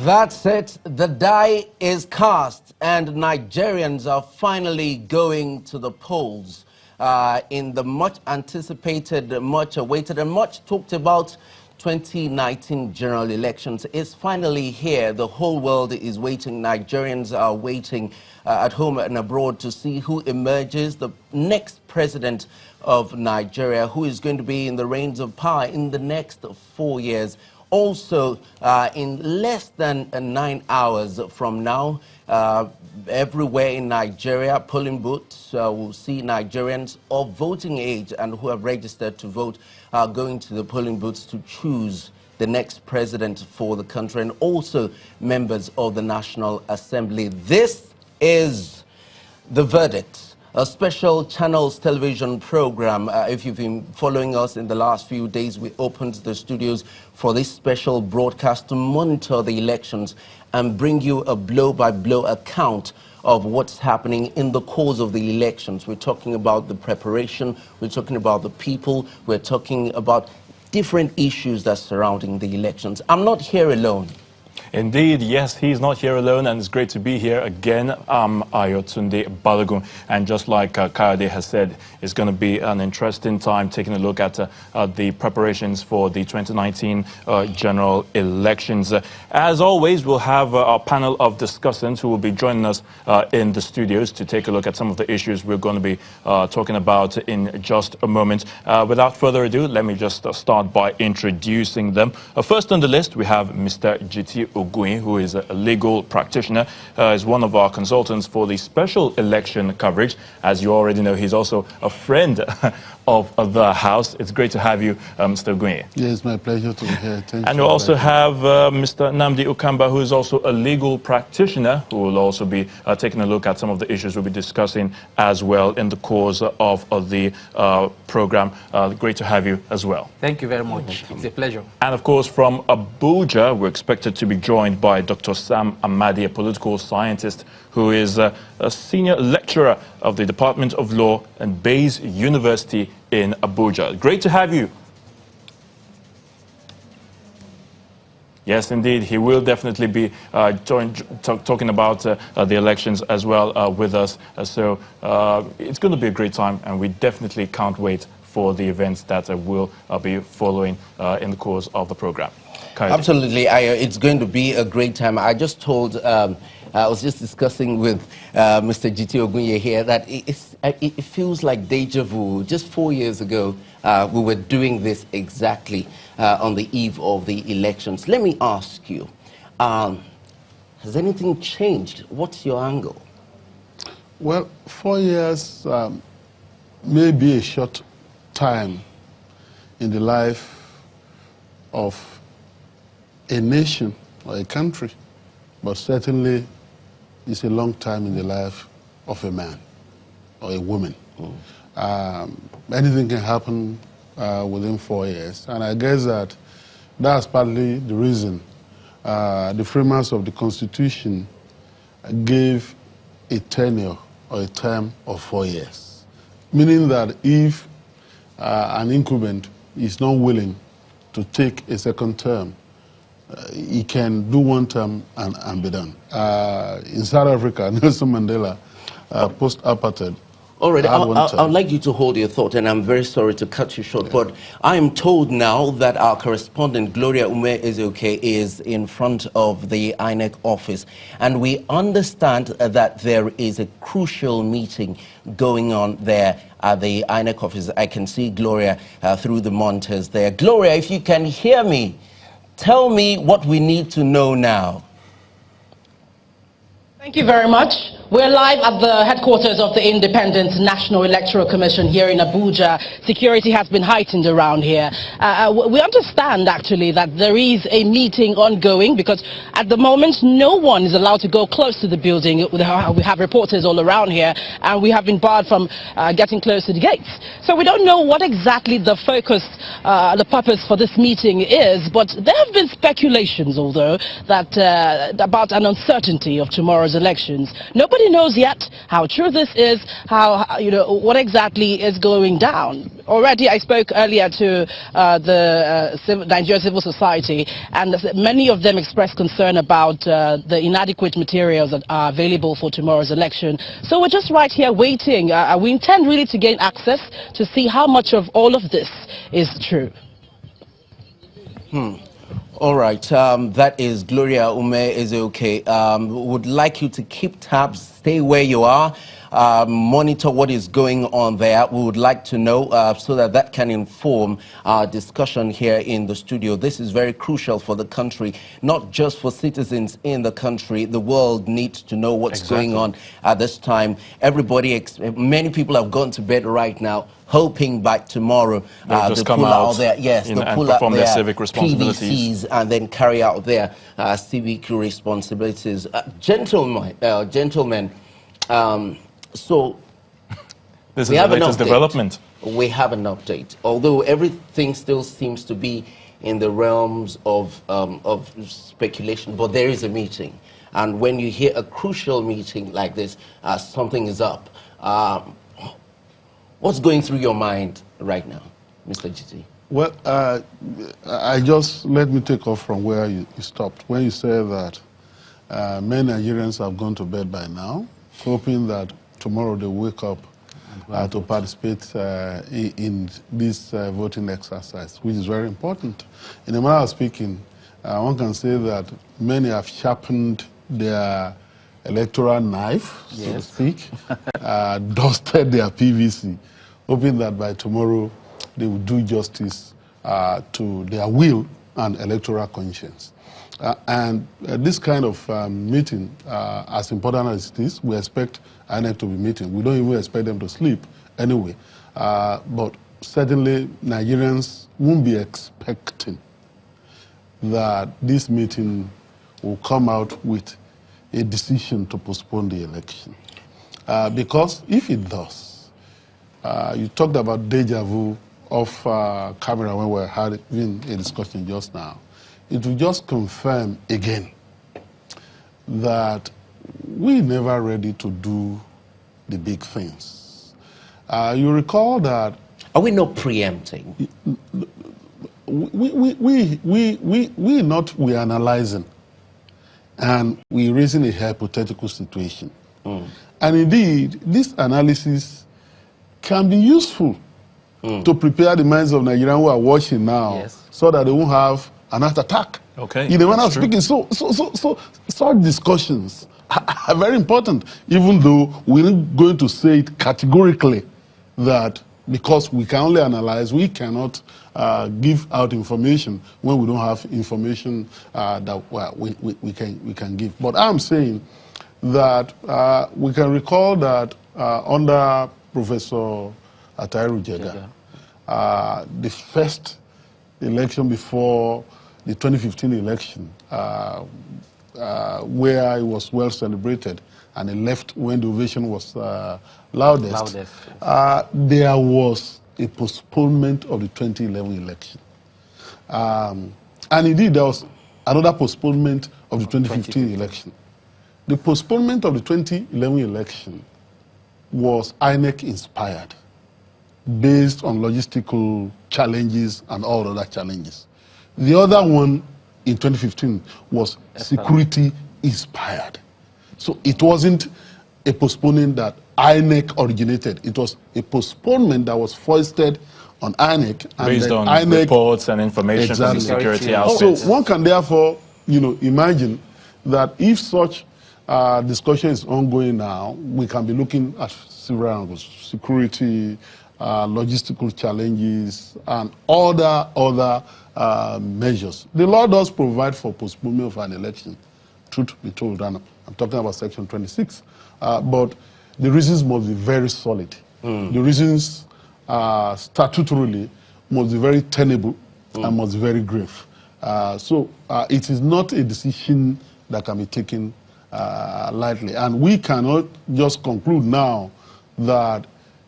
That's it. The die is cast and Nigerians are finally going to the polls in the much anticipated, much awaited and much talked about 2019 general elections. It's finally here. The whole world is waiting. Nigerians are waiting at home and abroad to see who emerges the next president of Nigeria, who is going to be in the reins of power in the next 4 years. Also, in less than 9 hours from now, everywhere in Nigeria, polling booths will see Nigerians of voting age and who have registered to vote going to the polling booths to choose the next president for the country, and also members of the National Assembly. This is The Verdict, a special Channels television program. If you've been following us in the last few days, we opened the studios for this special broadcast to monitor the elections and bring you a blow-by-blow account of what's happening in the course of the elections. We're talking about the preparation, we're talking about the people, we're talking about different issues that are surrounding the elections. I'm not here alone. Indeed, yes, he's not here alone, and it's great to be here again. I'm Ayotunde Balogun, and just like Kayode has said, it's going to be an interesting time taking a look at the preparations for the 2019 general elections. As always, we'll have our panel of discussants who will be joining us in the studios to take a look at some of the issues we're going to be talking about in just a moment. Without further ado, let me just start by introducing them. First on the list, we have Mr. Pt.1, who is a legal practitioner, is one of our consultants for the special election coverage. As you already know, he's also a friend of the House. It's great to have you, Mr. Ogunye. Yeah, it's my pleasure to be here. Thank you. And we also have Mr. Nnamdi Ukamba, who is also a legal practitioner, who will also be taking a look at some of the issues we'll be discussing as well in the course of the program. Great to have you as well. Thank you very much. It's a pleasure. And of course, from Abuja, we're expected to be joined by Dr. Sam Amadi, a political scientist who is a senior lecturer of the Department of Law and Bayes University in Abuja. Great to have you. Yes, indeed. He will definitely be talking about the elections as well with us. So it's going to be a great time, and we definitely can't wait for the events that will be following in the course of the program. Absolutely, it's going to be a great time. I just told, I was just discussing with Mr. G.T. Ogunye here that it feels like deja vu. Just 4 years ago, we were doing this exactly on the eve of the elections. Let me ask you, has anything changed? What's your angle? Well, 4 years may be a short time in the life of a nation or a country, but certainly it's a long time in the life of a man or a woman. Anything can happen within 4 years, and I guess that's partly the reason the framers of the Constitution gave a tenure or a term of 4 years, meaning that if an incumbent is not willing to take a second term, he can do one term and be done. In South Africa, Nelson Mandela, post-apartheid. All right, I'd like you to hold your thought, and I'm very sorry to cut you short, but I'm told now that our correspondent, Gloria Ume-Ezeoke, is in front of the INEC office, and we understand that there is a crucial meeting going on there at the INEC office. I can see Gloria through the monitors there. Gloria, if you can hear me, tell me what we need to know now. Thank you very much. We're live at the headquarters of the Independent National Electoral Commission here in Abuja. Security has been heightened around here. We understand actually that there is a meeting ongoing, because at the moment no one is allowed to go close to the building. We have reporters all around here, and we have been barred from getting close to the gates. So we don't know what exactly the focus, the purpose for this meeting is, but there have been speculations, although, that about an uncertainty of tomorrow's elections. Nobody nobody knows yet how true this is, what exactly is going down. Already, I spoke earlier to the Nigerian civil society, and many of them expressed concern about the inadequate materials that are available for tomorrow's election. So we're just right here waiting. We intend really to gain access to see how much of all of this is true. All right, that is Gloria Ume Ezeoke. Would like you to keep tabs, stay where you are, monitor what is going on there. We would like to know so that can inform our discussion here in the studio. This is very crucial for the country, not just for citizens in the country. The world needs to know what's going on at this time. Many people have gone to bed right now, hoping by tomorrow just they pull out their perform their civic responsibilities and then carry out their civic responsibilities. Gentlemen, so this is the latest development. We have an update, although everything still seems to be in the realms of speculation, but there is a meeting. And when you hear a crucial meeting like this, something is up. What's going through your mind right now, Mr. GT? Well, let me take off from where you stopped. When you said that many Nigerians have gone to bed by now, hoping that tomorrow they wake up to participate in this voting exercise, which is very important. In a manner of speaking, one can say that many have sharpened their electoral knife, so to speak, dusted their PVC, hoping that by tomorrow they will do justice to their will and electoral conscience. This kind of meeting, as important as it is, we expect INEC to be meeting. We don't even expect them to sleep anyway. But certainly Nigerians won't be expecting that this meeting will come out with a decision to postpone the election. Because if it does, you talked about deja vu off camera when we were having a discussion just now. It will just confirm again that we're never ready to do the big things. You recall that... Are we not preempting? We're analyzing, and we're raising a hypothetical situation. And indeed, this analysis can be useful to prepare the minds of Nigerians who are watching now, so that they won't have an heart attack. Okay. In the manner of speaking, so such discussions are very important, even though we're not going to say it categorically that because we can only analyze, we cannot give out information when we don't have information that we can give. But I'm saying that we can recall that under Professor Atairu Jega, the first election before the 2015 election, where it was well celebrated and he left when the ovation was loudest, there was a postponement of the 2011 election. And indeed, there was another postponement of the 2015 election. The postponement of the 2011 election was INEC inspired, based on logistical challenges and all other challenges. The other one in 2015 was security inspired. So it wasn't a postponement that INEC originated. It was a postponement that was foisted on INEC. And based on INEC, reports and information from the security outfits. So one can therefore, imagine that if such discussion is ongoing now, we can be looking at several angles: security, logistical challenges, and other measures. The law does provide for postponement of an election, truth be told, and I'm talking about Section 26. But the reasons must be very solid. The reasons statutorily must be very tenable and must be very grave. So it is not a decision that can be taken lightly. And we cannot just conclude now that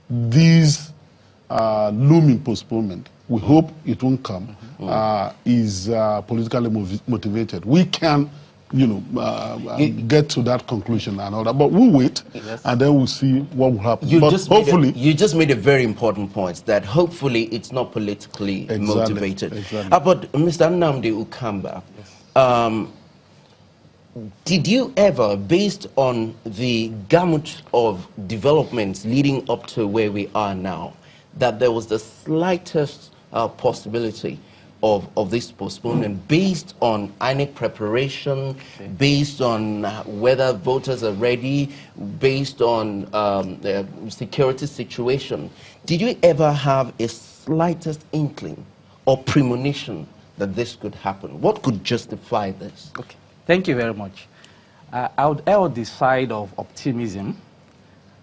these looming postponement, we hope it won't come, is politically motivated. We can get to that conclusion and all that. But we'll wait, and then we'll see what will happen. You but just hopefully, you just made a very important point that hopefully it's not politically motivated. Exactly. But Mr. Nnamdi Ukamba, did you ever, based on the gamut of developments leading up to where we are now, that there was the slightest possibility of this postponement based on INEC preparation, based on whether voters are ready, based on the security situation? Did you ever have a slightest inkling or premonition that this could happen? What could justify this? Okay, thank you very much. I would err on the side of optimism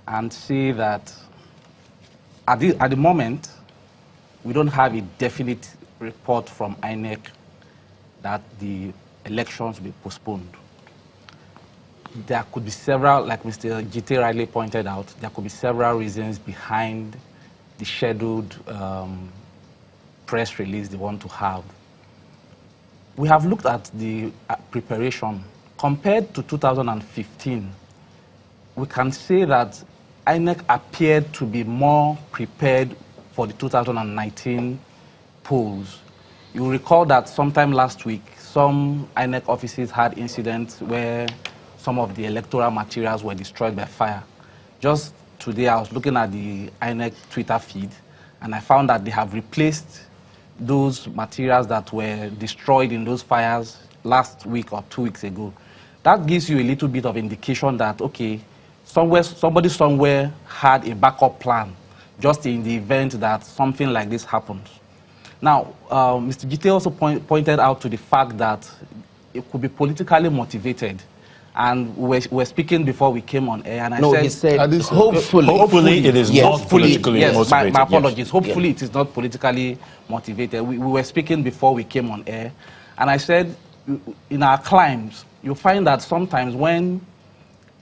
and say that at the moment, we don't have a definite report from INEC that the elections will be postponed. There could be several, like Mr. GT rightly pointed out, there could be several reasons behind the scheduled press release they want to have. We have looked at the preparation. Compared to 2015, we can say that INEC appeared to be more prepared for the 2019 polls. You recall that sometime last week, some INEC offices had incidents where some of the electoral materials were destroyed by fire. Just today, I was looking at the INEC Twitter feed, and I found that they have replaced those materials that were destroyed in those fires last week or 2 weeks ago. That gives you a little bit of indication that, okay, somebody somewhere had a backup plan just in the event that something like this happens. Now, Mr. Gite also pointed out to the fact that it could be politically motivated. And we were speaking before we came on air, and he said hopefully it is not politically motivated. My apologies. Yes. Hopefully it is not politically motivated. We were speaking before we came on air, and I said, in our climes, you find that sometimes when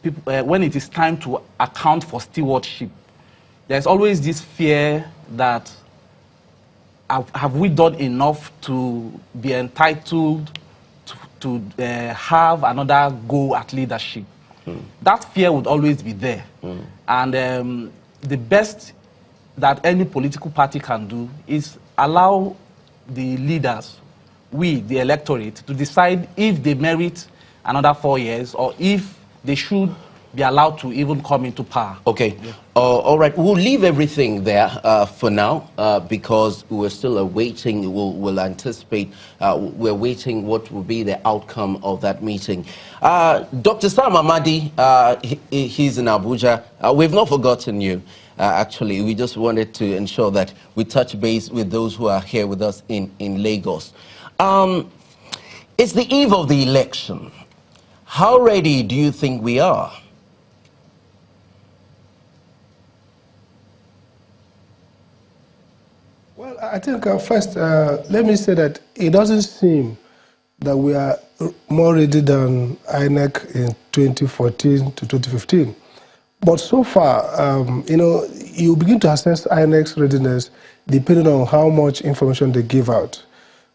it is time to account for stewardship, there's always this fear that have we done enough to be entitled to have another go at leadership? That fear would always be there. And the best that any political party can do is allow the leaders, we, the electorate, to decide if they merit another 4 years or if they should be allowed to even come into power. Okay. Yeah. All right. We'll leave everything there for now because we're still awaiting. We'll anticipate. We're waiting what will be the outcome of that meeting. Dr. Sam Amadi, he's in Abuja. We've not forgotten you. Actually, we just wanted to ensure that we touch base with those who are here with us in Lagos. It's the eve of the election. How ready do you think we are? Well, I think first, let me say that it doesn't seem that we are more ready than INEC in 2014 to 2015. But so far, you begin to assess INEC's readiness depending on how much information they give out.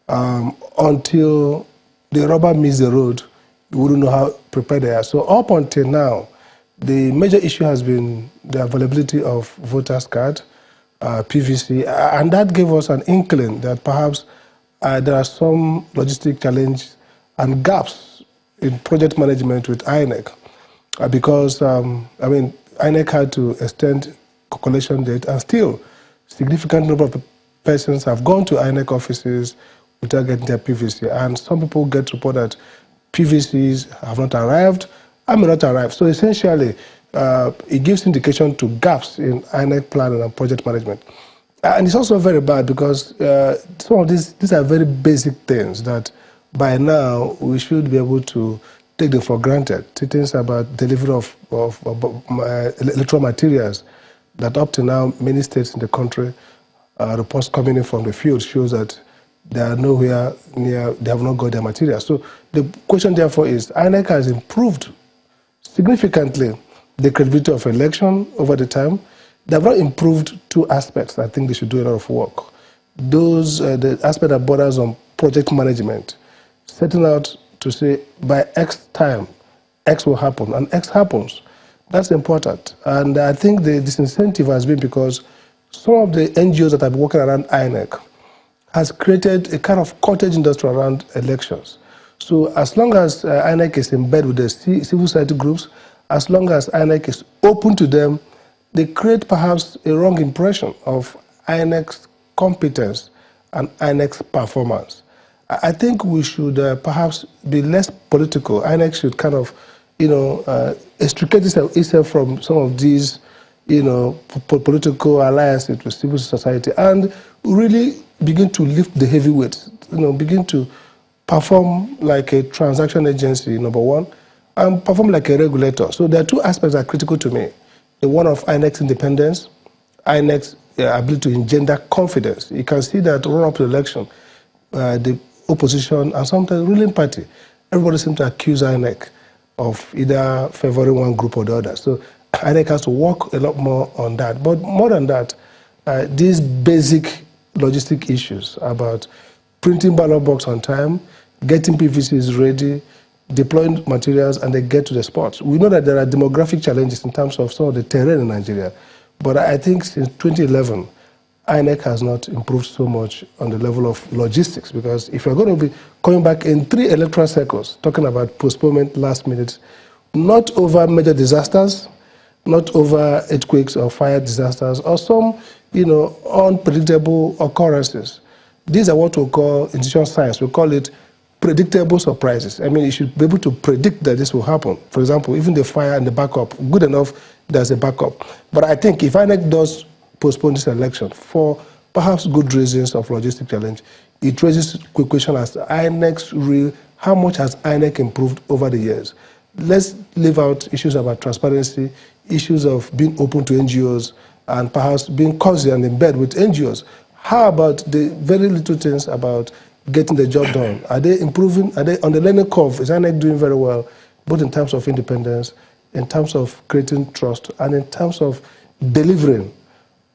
Until the rubber meets the road, you wouldn't know how prepared they are. So up until now, the major issue has been the availability of voters' card, PVC, and that gave us an inkling that perhaps there are some logistic challenges and gaps in project management with INEC because, INEC had to extend collection date, and still significant number of persons have gone to INEC offices without getting their PVC, and some people get report that PVCs have not arrived and may not arrive. So essentially, it gives indication to gaps in INEC planning and project management. And it's also very bad because some of these are very basic things that by now we should be able to take them for granted. Things about delivery of electoral materials that up to now many states in the country, reports coming in from the field shows that they are nowhere near, they have not got their materials. So the question therefore is, INEC has improved significantly the credibility of election over the time. They have not improved two aspects. I think they should do a lot of work. Those, the aspect that borders on project management, setting out to say by X time, X will happen, and X happens. That's important. And I think the disincentive has been because some of the NGOs that have been working around INEC has created a kind of cottage industry around elections. So as long as INEC is in bed with the civil society groups, as long as INEC is open to them, they create perhaps a wrong impression of INEC's competence and INEC's performance. I think we should perhaps be less political. INEC should kind of, extricate itself from some of these, political alliances with civil society and really begin to lift the heavyweights, begin to perform like a transaction agency, number one, and perform like a regulator. So there are two aspects that are critical to me. The one of INEC's independence, INEC's ability to engender confidence. You can see that run up to the election, the opposition and sometimes the ruling party, everybody seems to accuse INEC of either favoring one group or the other. So INEC has to work a lot more on that. But more than that, these basic logistic issues about printing ballot box on time, getting PVCs ready, deploying materials, and they get to the spots. We know that there are demographic challenges in terms of some of the terrain in Nigeria, but I think since 2011, INEC has not improved so much on the level of logistics, because if you're going to be coming back in 3 electoral cycles, talking about postponement last minute, not over major disasters, not over earthquakes or fire disasters, or some, unpredictable occurrences. These are what we call, in social science, we call it predictable surprises. I mean, you should be able to predict that this will happen. For example, even the fire and the backup, good enough, there's a backup. But I think if INEC does postpone this election for perhaps good reasons of logistic challenge, it raises quick question as INEC's real, how much has INEC improved over the years? Let's leave out issues about transparency, issues of being open to NGOs, and perhaps being cozy and in bed with NGOs. How about the very little things about getting the job done? Are they improving? Are they on the learning curve? Is INEC doing very well, both in terms of independence, in terms of creating trust, and in terms of delivering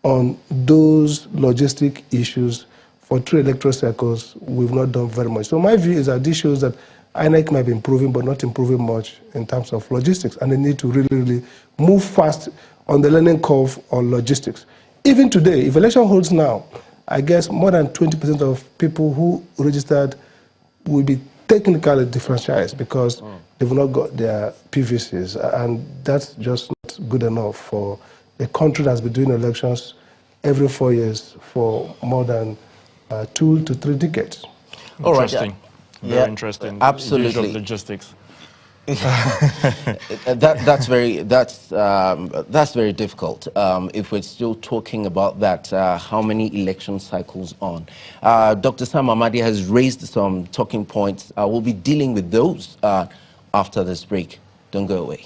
on those logistic issues? For 3 electoral cycles, we've not done very much. So my view is that this shows that INEC might be improving, but not improving much in terms of logistics, and they need to really move fast on the learning curve on logistics. Even today, if election holds now, I guess more than 20% of people who registered will be technically defranchised because they've not got their PVCs, and that's just not good enough for a country that's been doing elections every 4 years for more than 2 to 3 decades. All right. Interesting. Very interesting. Absolutely. Usual logistics. That's very difficult. If we're still talking about that, how many election cycles on? Dr. Sam Amadi has raised some talking points. We'll be dealing with those after this break. Don't go away.